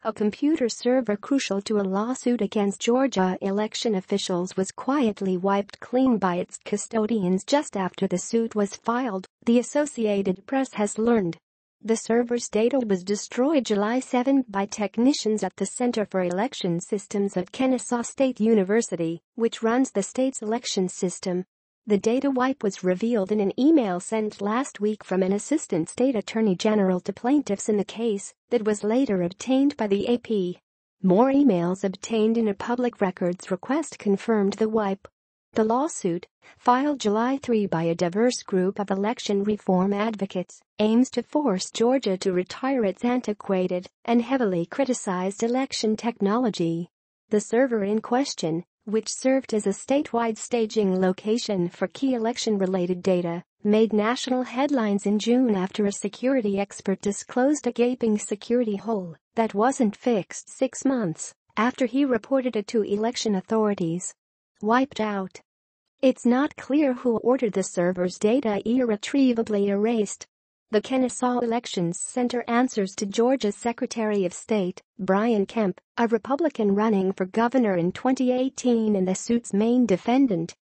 A computer server crucial to a lawsuit against Georgia election officials was quietly wiped clean by its custodians just after the suit was filed, the Associated Press has learned. The server's data was destroyed July 7 by technicians at the Center for Election Systems at Kennesaw State University, which runs the state's election system. The data wipe was revealed in an email sent last week from an assistant state attorney general to plaintiffs in the case that was later obtained by the AP. More emails obtained in a public records request confirmed the wipe. The lawsuit, filed July 3 by a diverse group of election reform advocates, aims to force Georgia to retire its antiquated and heavily criticized election technology. The server in question, which served as a statewide staging location for key election-related data, made national headlines in June after a security expert disclosed a gaping security hole that wasn't fixed 6 months after he reported it to election authorities. Wiped out. It's not clear who ordered the server's data irretrievably erased. The Kennesaw Elections Center answers to Georgia's Secretary of State, Brian Kemp, a Republican running for governor in 2018 and the suit's main defendant.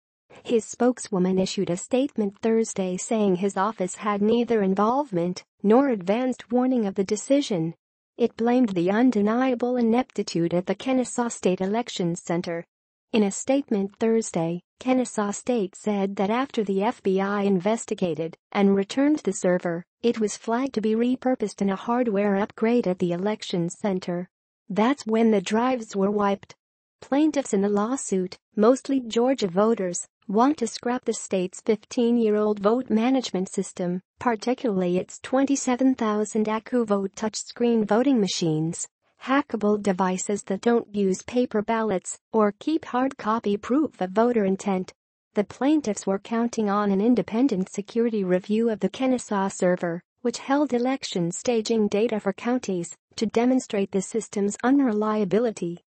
His spokeswoman issued a statement Thursday saying his office had neither involvement nor advanced warning of the decision. It blamed the undeniable ineptitude at the Kennesaw State Elections Center. In a statement Thursday, Kennesaw State said that after the FBI investigated and returned the server, it was flagged to be repurposed in a hardware upgrade at the election center. That's when the drives were wiped. Plaintiffs in the lawsuit, mostly Georgia voters, want to scrap the state's 15-year-old vote management system, particularly its 27,000 AccuVote touchscreen voting machines. Hackable devices that don't use paper ballots or keep hard copy proof of voter intent. The plaintiffs were counting on an independent security review of the Kennesaw server, which held election staging data for counties, to demonstrate the system's unreliability.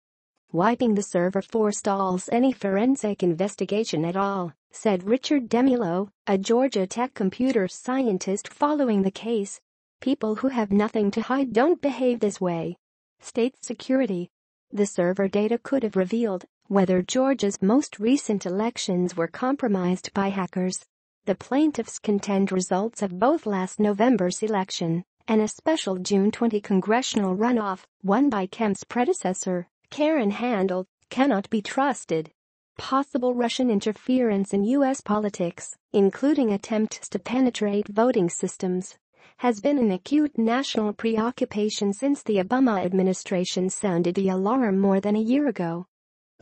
Wiping the server forestalls any forensic investigation at all, said Richard Demilo, a Georgia Tech computer scientist following the case. People who have nothing to hide don't behave this way. State security. The server data could have revealed whether Georgia's most recent elections were compromised by hackers. The plaintiffs contend results of both last November's election and a special June 20 congressional runoff, won by Kemp's predecessor, Karen Handel, cannot be trusted. Possible Russian interference in U.S. politics, including attempts to penetrate voting systems, has been an acute national preoccupation since the Obama administration sounded the alarm more than a year ago.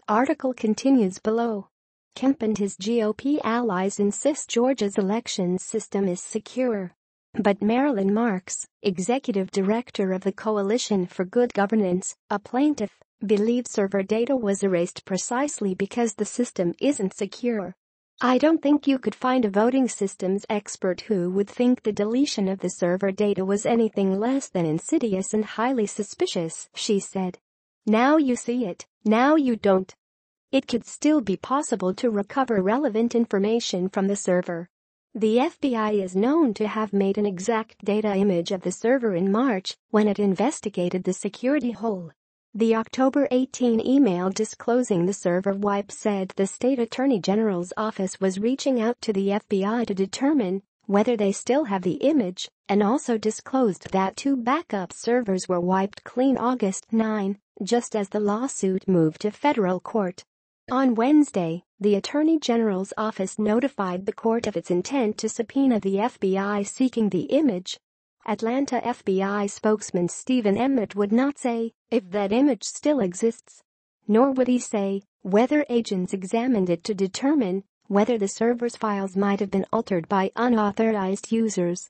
Article continues below. Kemp and his GOP allies insist Georgia's elections system is secure. But Marilyn Marks, executive director of the Coalition for Good Governance, a plaintiff, believes server data was erased precisely because the system isn't secure. I don't think you could find a voting systems expert who would think the deletion of the server data was anything less than insidious and highly suspicious, she said. Now you see it, now you don't. It could still be possible to recover relevant information from the server. The FBI is known to have made an exact data image of the server in March when it investigated the security hole. The October 18 email disclosing the server wipe said the state attorney general's office was reaching out to the FBI to determine whether they still have the image, and also disclosed that 2 backup servers were wiped clean August 9, just as the lawsuit moved to federal court. On Wednesday, the attorney general's office notified the court of its intent to subpoena the FBI seeking the image. Atlanta FBI spokesman Stephen Emmett would not say if that image still exists. Nor would he say whether agents examined it to determine whether the server's files might have been altered by unauthorized users.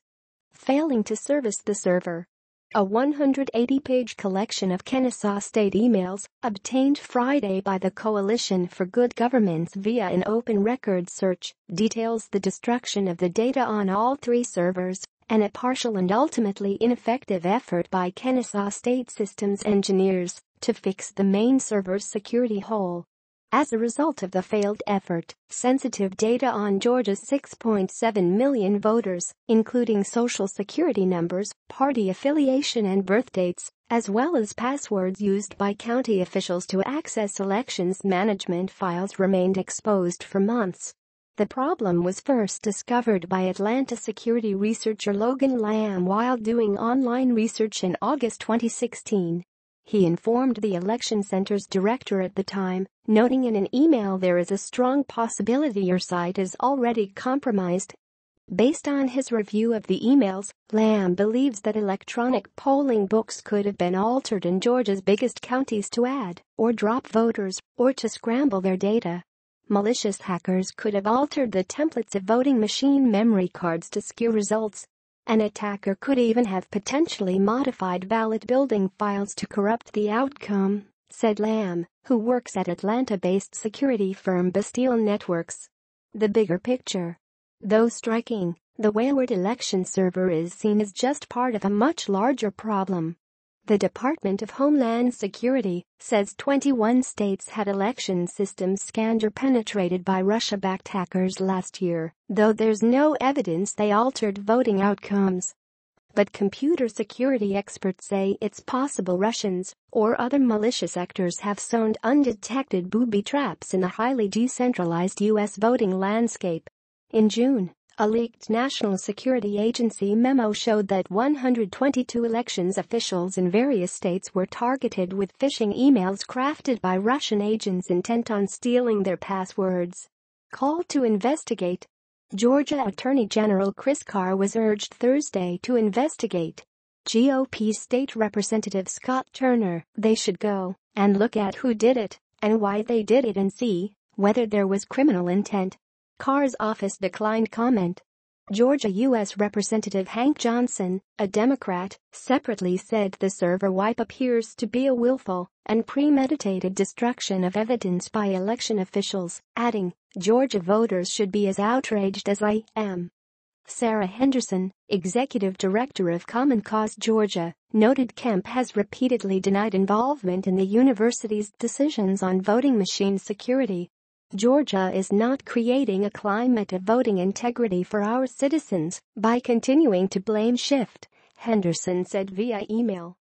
Failing to service the server. A 180-page collection of Kennesaw State emails, obtained Friday by the Coalition for Good Governance via an open records search, details the destruction of the data on all 3 servers, and a partial and ultimately ineffective effort by Kennesaw State systems engineers to fix the main server's security hole. As a result of the failed effort, sensitive data on Georgia's 6.7 million voters, including social security numbers, party affiliation and birth dates, as well as passwords used by county officials to access elections management files, remained exposed for months. The problem was first discovered by Atlanta security researcher Logan Lamb while doing online research in August 2016. He informed the election center's director at the time, noting in an email there is a strong possibility your site is already compromised. Based on his review of the emails, Lamb believes that electronic polling books could have been altered in Georgia's biggest counties to add or drop voters or to scramble their data. Malicious hackers could have altered the templates of voting machine memory cards to skew results. An attacker could even have potentially modified ballot building files to corrupt the outcome, said Lamb, who works at Atlanta-based security firm Bastille Networks. The bigger picture, though striking, the wayward election server is seen as just part of a much larger problem. The Department of Homeland Security says 21 states had election systems scanned or penetrated by Russia-backed hackers last year, though there's no evidence they altered voting outcomes. But computer security experts say it's possible Russians or other malicious actors have sown undetected booby traps in the highly decentralized U.S. voting landscape. In June, a leaked National Security Agency memo showed that 122 elections officials in various states were targeted with phishing emails crafted by Russian agents intent on stealing their passwords. Call to investigate. Georgia Attorney General Chris Carr was urged Thursday to investigate GOP State Representative Scott Turner. They should go and look at who did it and why they did it and see whether there was criminal intent. Carr's office declined comment. Georgia U.S. Representative Hank Johnson, a Democrat, separately said the server wipe appears to be a willful and premeditated destruction of evidence by election officials, adding, Georgia voters should be as outraged as I am. Sarah Henderson, executive director of Common Cause Georgia, noted Kemp has repeatedly denied involvement in the university's decisions on voting machine security. Georgia is not creating a climate of voting integrity for our citizens by continuing to blame shift, Henderson said via email.